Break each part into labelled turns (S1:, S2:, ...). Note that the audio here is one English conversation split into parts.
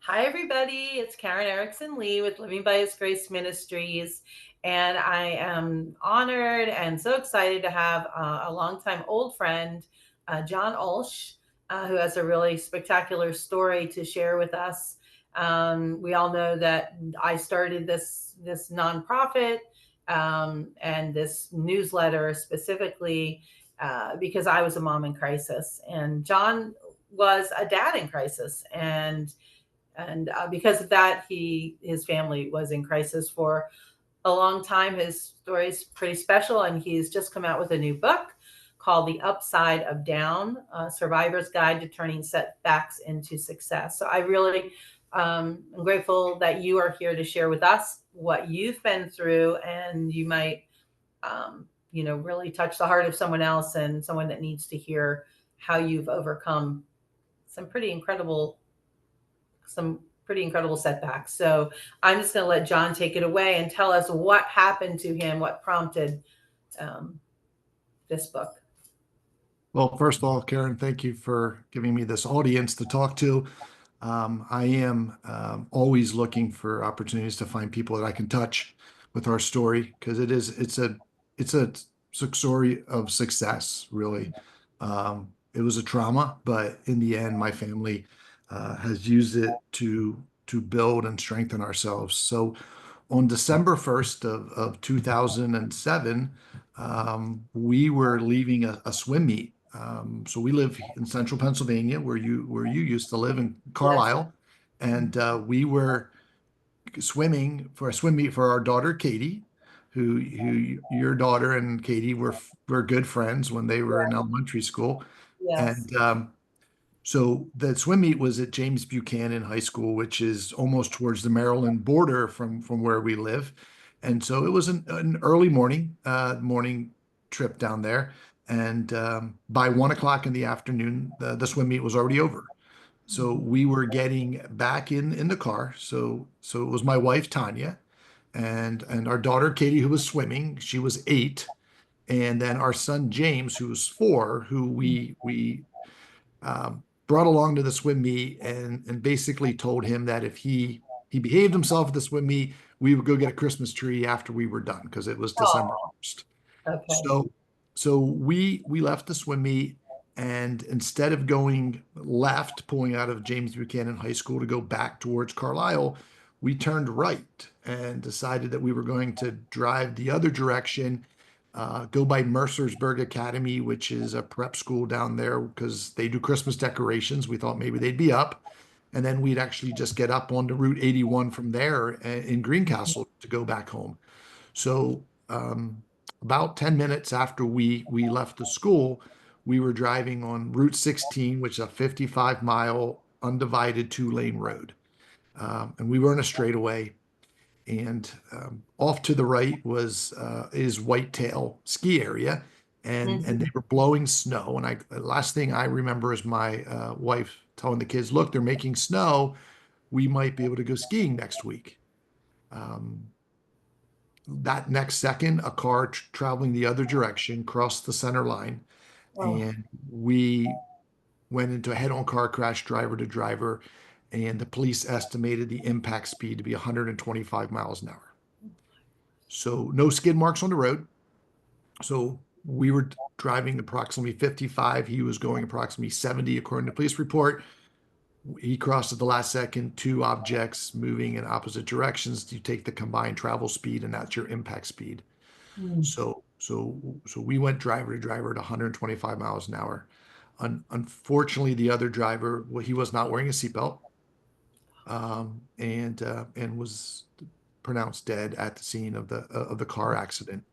S1: Hi, everybody. It's Karen Eriksson-Lee with Living by His Grace Ministries. And I am honored and so excited to have a longtime old friend, John Ulsh, who has a really spectacular story to share with us. We all know that I started this nonprofit and this newsletter specifically because I was a mom in crisis, and John was a dad in crisis, and because of that, his family was in crisis for a long time. His story is pretty special, and he's just come out with a new book called The Upside of Down: Survivor's Guide to Turning Setbacks into Success. So I really am grateful that you are here to share with us what you've been through, and you might really touch the heart of someone else, and someone that needs to hear how you've overcome some pretty incredible some pretty incredible setbacks. So I'm just going to let John take it away and tell us what happened to him, what prompted um, this book.
S2: Well, first of all, Karen, thank you for giving me this audience to talk to. I am always looking for opportunities to find people that I can touch with our story, because it's a story of success, really. It was a trauma, but in the end, my family has used it to build and strengthen ourselves. So on December 1st of 2007, we were leaving a swim meet. So we live in central Pennsylvania, where you used to live in
S1: Yes.
S2: Carlisle, and we were swimming for a swim meet for our daughter Katie, who your daughter and Katie were good friends when they were in
S1: Yeah.
S2: elementary school,
S1: Yes.
S2: and so the swim meet was at James Buchanan High School, which is almost towards the Maryland border from where we live. And so it was an early morning trip down there. And by 1 o'clock in the afternoon, the swim meet was already over. So we were getting back in the car. So it was my wife Tanya and our daughter Katie, who was swimming. She was 8, and then our son James, who was 4, who we brought along to the swim meet, and basically told him that if he behaved himself at the swim meet, we would go get a Christmas tree after we were done, because it was December
S1: Oh,
S2: 1st.
S1: okay.
S2: So we left the swim meet, and instead of going left, pulling out of James Buchanan High School to go back towards Carlisle, we turned right and decided that we were going to drive the other direction, go by Mercersburg Academy, which is a prep school down there, because they do Christmas decorations. We thought maybe they'd be up. And then we'd actually just get up onto Route 81 from there in Greencastle to go back home. So about 10 minutes after we left the school, we were driving on Route 16, which is a 55-mile undivided 2-lane road. And we were in a straightaway, and off to the right was is Whitetail ski area, and they
S1: Mhm.
S2: were blowing snow. And the last thing I remember is my wife telling the kids, "Look, they're making snow. We might be able to go skiing next week." Um, that next second, a car traveling the other direction crossed the center line,
S1: Oh,
S2: and we went into a head-on car crash, driver to driver, and the police estimated the impact speed to be 125 miles an hour. So no skid marks on the road. So we were driving approximately 55. He was going approximately 70, according to police report. He crossed at the last second, two objects moving in opposite directions. You take the combined travel speed, and that's your impact speed.
S1: mm.
S2: So we went driver to driver at 125 miles an hour. Unfortunately, the other driver, well, he was not wearing a seatbelt, and was pronounced dead at the scene of the car accident.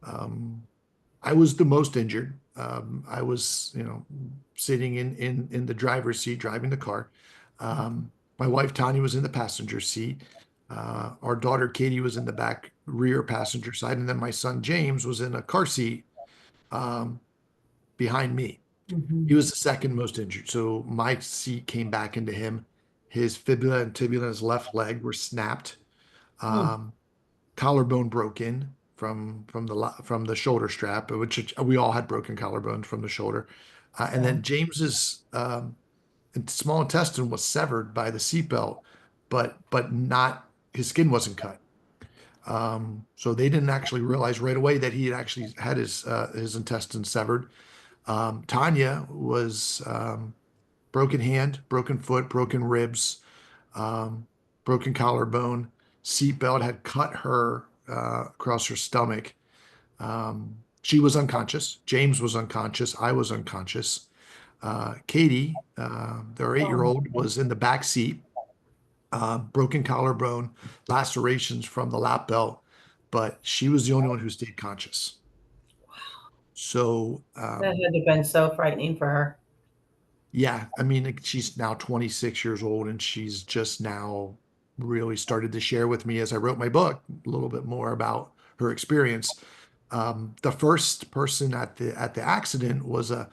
S2: Um, I was the most injured. I was, sitting in the driver's seat driving the car. My wife Tanya was in the passenger seat. Our daughter Katie was in the back rear passenger side, and then my son James was in a car seat um, behind me. He
S1: Mhm.
S2: was the second most injured. So my seat came back into him. His fibula and tibia in his left leg were snapped.
S1: Mm.
S2: Um, Collarbone broken from the shoulder strap, which we all had broken collarbones from the shoulder. And then
S1: Yeah.
S2: James's small intestine was severed by the seatbelt, but not his skin wasn't cut. So they didn't actually realize right away that he had actually had his intestines severed. Tanya was broken hand, broken foot, broken ribs, um, broken collarbone. Seatbelt had cut her across her stomach. She was unconscious. James was unconscious. I was unconscious. Katie, their
S1: Oh,
S2: 8-year-old, was in the back seat, broken collarbone, lacerations from the lap belt, but she was the only one who stayed conscious. So,
S1: that had to have been so frightening for her.
S2: yeah, I mean, like, she's now 26 years old and she's just now really started to share with me as I wrote my book a little bit more about her experience. The first person at the accident was a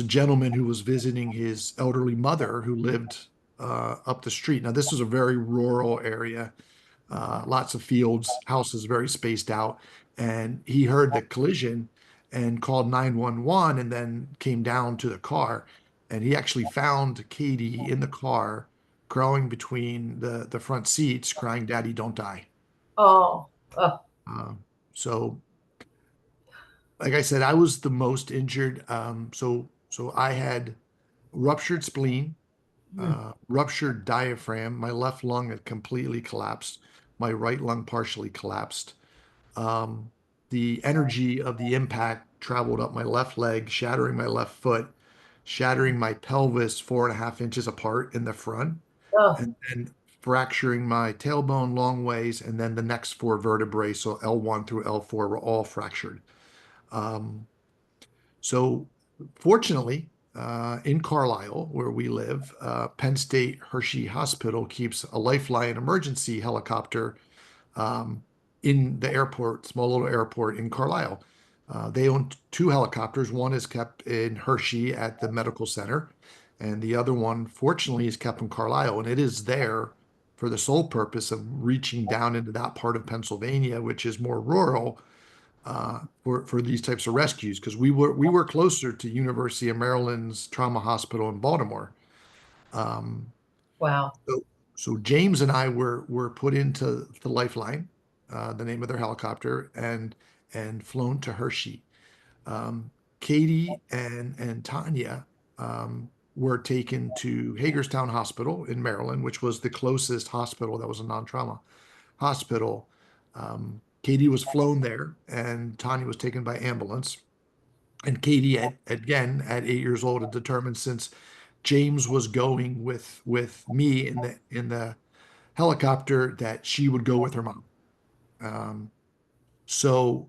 S2: gentleman who was visiting his elderly mother who lived up the street. Now, this was a very rural area, lots of fields, houses very spaced out. And he heard the collision and called 911 and then came down to the car. And he actually found Katie in the car, crawling between the front seats, crying, "Daddy, don't die."
S1: Oh, oh,
S2: Uh, so, like I said, I was the most injured. So I had ruptured spleen,
S1: mm,
S2: ruptured diaphragm. My left lung had completely collapsed. My right lung partially collapsed. Um, the energy of the impact traveled up my left leg, shattering my left foot, shattering my pelvis 4.5 inches apart in the front,
S1: oh,
S2: and then fracturing my tailbone long ways. And then the next four vertebrae, so L1 through L4, were all fractured. Um, so, fortunately, in Carlisle, where we live, Penn State Hershey Hospital keeps a Lifeline emergency helicopter um, in the airport, small little airport in Carlisle. They own two helicopters. One is kept in Hershey at the medical center, and the other one, fortunately, is kept in Carlisle. And it is there for the sole purpose of reaching down into that part of Pennsylvania, which is more rural, for these types of rescues, because we were closer to University of Maryland's trauma hospital in Baltimore. Um,
S1: wow.
S2: so, so James and I were put into the Lifeline, the name of their helicopter, and flown to Hershey. Um, Katie and Tanya were taken to Hagerstown Hospital in Maryland, which was the closest hospital that was a non-trauma hospital. Katie was flown there, and Tanya was taken by ambulance. And Katie, again at 8 years old, had determined, since James was going with me in the helicopter, that she would go with her mom. Um, so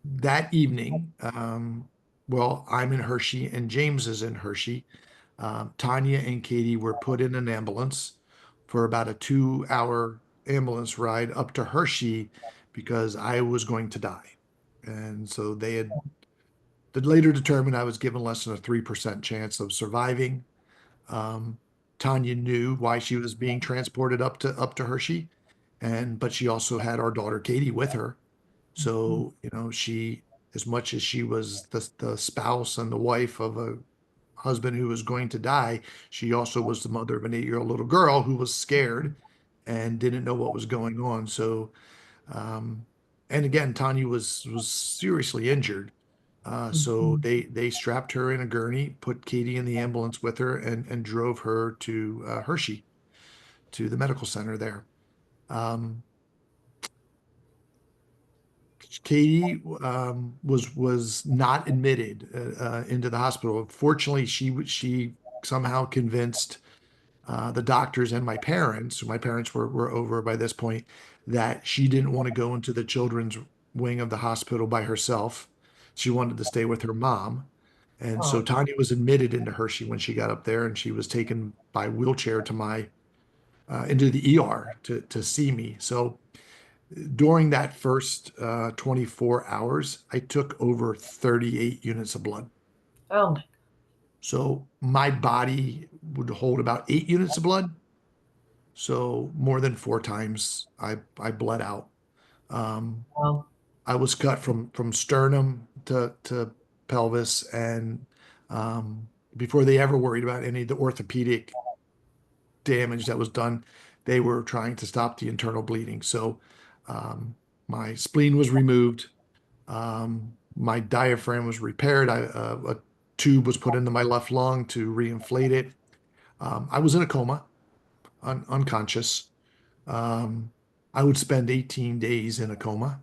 S2: that evening, well, I'm in Hershey and James is in Hershey. Tanya and Katie were put in an ambulance for about a 2-hour ambulance ride up to Hershey because I was going to die. And so they later determined I was given less than a 3% chance of surviving. Um, Tanya knew why she was being transported up to Hershey, but she also had our daughter Katie with her. So, she, as much as she was the spouse and the wife of a husband who was going to die, she also was the mother of an 8-year-old little girl who was scared and didn't know what was going on. So, um, and again, Tanya was seriously injured. So
S1: Mhm.
S2: they strapped her in a gurney, put Katie in the ambulance with her, and drove her to Hershey, to the medical center there. Um, Katie was not admitted into the hospital. Fortunately, she somehow convinced the doctors and my parents, who my parents were over by this point, that she didn't want to go into the children's wing of the hospital by herself. She wanted to stay with her mom. And so
S1: Oh,
S2: Tanya was admitted into Hershey when she got up there, and she was taken by wheelchair to my into the ER to see me. So during that first 24 hours, I took over 38 units of blood.
S1: oh my,
S2: So my body would hold about 8 units of blood. So more than 4 times I bled out. Um,
S1: wow.
S2: I was cut from sternum to pelvis and before they ever worried about any of the orthopedic damage that was done, they were trying to stop the internal bleeding. So um, my spleen was removed. My diaphragm was repaired. A tube was put into my left lung to reinflate it. I was in a coma, unconscious. Um, I would spend 18 days in a coma,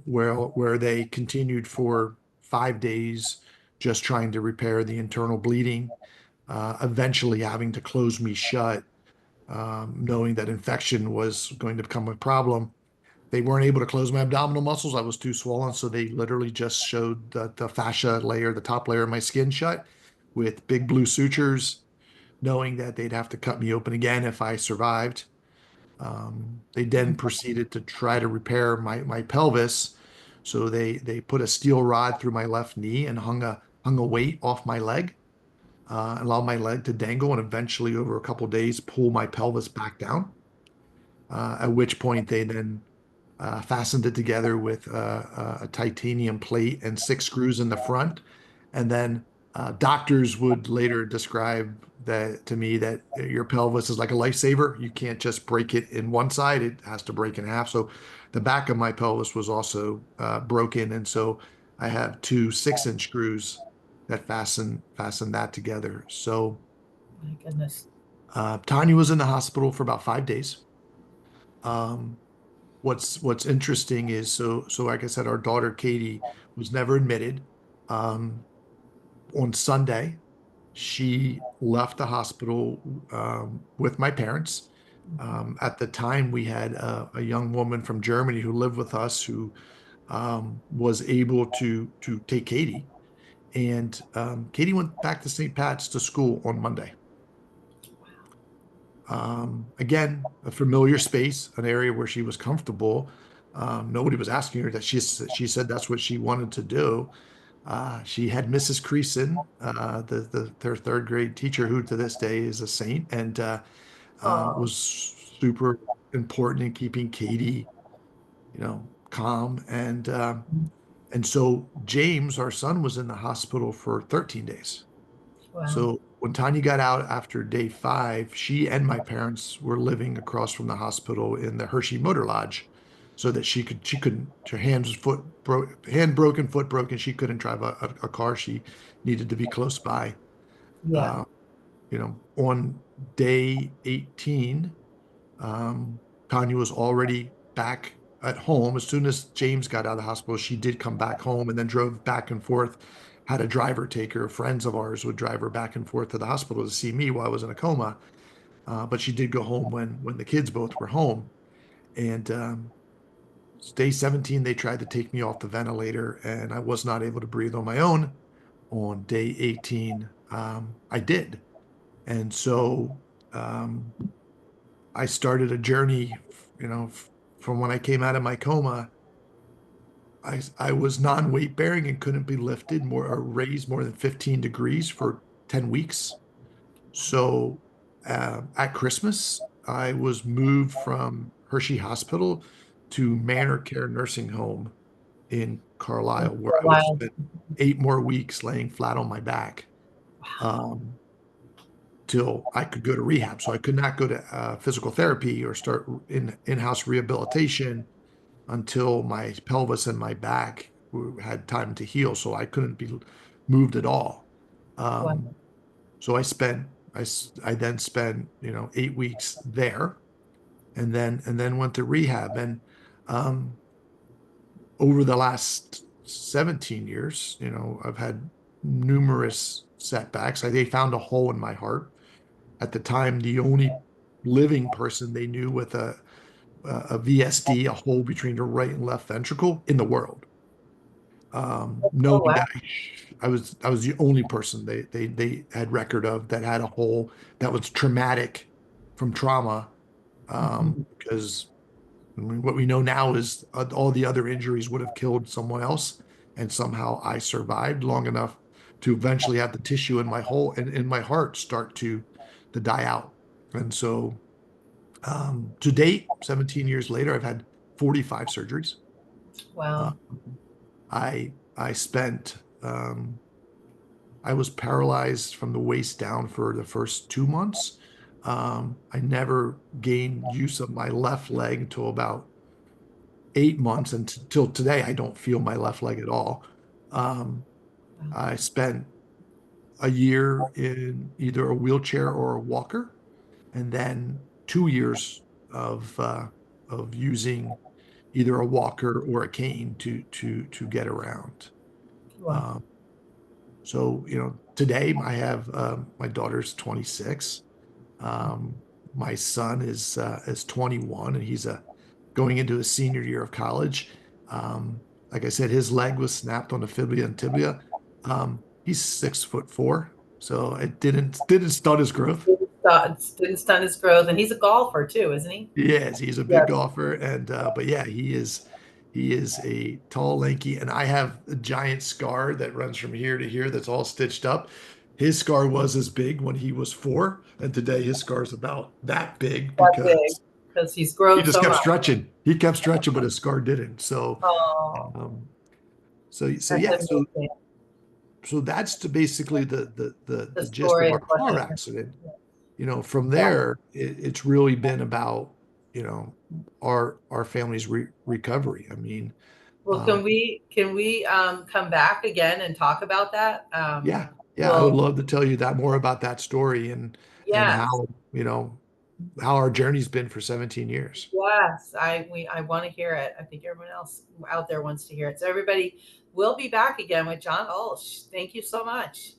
S2: where they continued for 5 days just trying to repair the internal bleeding, eventually having to close me shut, knowing that infection was going to become a problem. They weren't able to close my abdominal muscles. I was too swollen, so they literally just showed the fascia layer, the top layer of my skin shut with big blue sutures, knowing that they'd have to cut me open again if I survived. They then proceeded to try to repair my pelvis. So they put a steel rod through my left knee and hung a weight off my leg, allowed my leg to dangle, and eventually over a couple of days pull my pelvis back down. At which point they then fastened it together with a titanium plate and 6 screws in the front. And then doctors would later describe that to me, that your pelvis is like a lifesaver. You can't just break it in one side, it has to break in half. So the back of my pelvis was also broken. And so I have two 6-inch screws that fasten that together. So
S1: My goodness.
S2: Tanya was in the hospital for about 5 days. Um, what's interesting is, so like I said, our daughter Katie was never admitted. Um, on Sunday, she left the hospital with my parents. At the time, we had a young woman from Germany who lived with us who was able to take Katie, and Katie went back to St. Pat's to school on Monday. Again, a familiar space, an area where she was comfortable. Nobody was asking her that. She said that's what she wanted to do. She had Mrs. Creason, their third grade teacher, who to this day is a saint, and
S1: Oh,
S2: was super important in keeping Katie, calm. And so James, our son, was in the hospital for 13 days.
S1: wow.
S2: So when Tanya got out after day 5, she and my parents were living across from the hospital in the Hershey Motor Lodge, so that she couldn't, her hands foot broke, hand broken, foot broken. She couldn't drive a car. She needed to be close by.
S1: Yeah.
S2: Uh, on day 18, um, Tanya was already back at home. As soon as James got out of the hospital, she did come back home and then drove back and forth, had a driver take her. Friends of ours would drive her back and forth to the hospital to see me while I was in a coma. But she did go home when the kids both were home. And day 17, they tried to take me off the ventilator, and I was not able to breathe on my own. On day 18, I did. And so um, I started a journey, from when I came out of my coma. I was non-weight bearing and couldn't be lifted more or raised more than 15 degrees for 10 weeks. So at Christmas, I was moved from Hershey Hospital to Manor Care Nursing Home in Carlisle, where
S1: For a
S2: I would
S1: while.
S2: spend 8 more weeks laying flat on my back. Um, till I could go to rehab. So I could not go to physical therapy or start in-house rehabilitation until my pelvis and my back had time to heal. So I couldn't be moved at all.
S1: Wow.
S2: Um, so I then spent 8 weeks there, and then went to rehab. And um, over the last 17 years, I've had numerous setbacks. They found a hole in my heart. At the time, the only living person they knew with a VSD, a hole between the right and left ventricle in the world.
S1: Oh,
S2: Knowing
S1: wow.
S2: that I was the only person they had record of that had a hole that was traumatic from trauma.
S1: Mhm.
S2: Because I mean, what we know now is all the other injuries would have killed someone else, and somehow I survived long enough to eventually have the tissue in my hole and in my heart start to die out. And so, to date, 17 years later, I've had 45 surgeries. Uh,
S1: Wow.
S2: I spent I was paralyzed from the waist down for the first 2 months. I never gained use of my left leg until about 8 months, and till today, I don't feel my left leg at all. Um, I spent a year in either a wheelchair or a walker, and then 2 years of using either a walker or a cane to get around.
S1: Wow.
S2: Um, so today I have my daughter's 26. My son is 21, and he's going into his senior year of college. Like I said, his leg was snapped on the fibula and tibia. He's 6'4", so it didn't stunt his growth.
S1: Didn't stun his growth, and he's a golfer too, isn't he?
S2: Yes, he's a big
S1: Yes.
S2: golfer, and but yeah, he is a tall, lanky, and I have a giant scar that runs from here to here that's all stitched up. His scar was as big when he was 4, and today his scar is about that big
S1: That big
S2: because
S1: because he's
S2: he
S1: grown
S2: just
S1: so
S2: kept
S1: much.
S2: stretching. He kept stretching, but his scar didn't. So,
S1: Oh,
S2: um, so
S1: that's
S2: yeah, so
S1: amazing.
S2: so that's basically the
S1: The
S2: gist of
S1: story
S2: our
S1: of what
S2: car
S1: happened.
S2: accident. From
S1: Wow.
S2: there, it's really been about, our family's recovery. I mean,
S1: Well,
S2: uh,
S1: can we come back again and talk about that?
S2: yeah, yeah, I would
S1: Well,
S2: love to tell you that more about that story and
S1: yes,
S2: how our journey's been for 17 years.
S1: yes. I want to hear it. I think everyone else out there wants to hear it. So everybody, we'll be back again with John Ulsh. Thank you so much.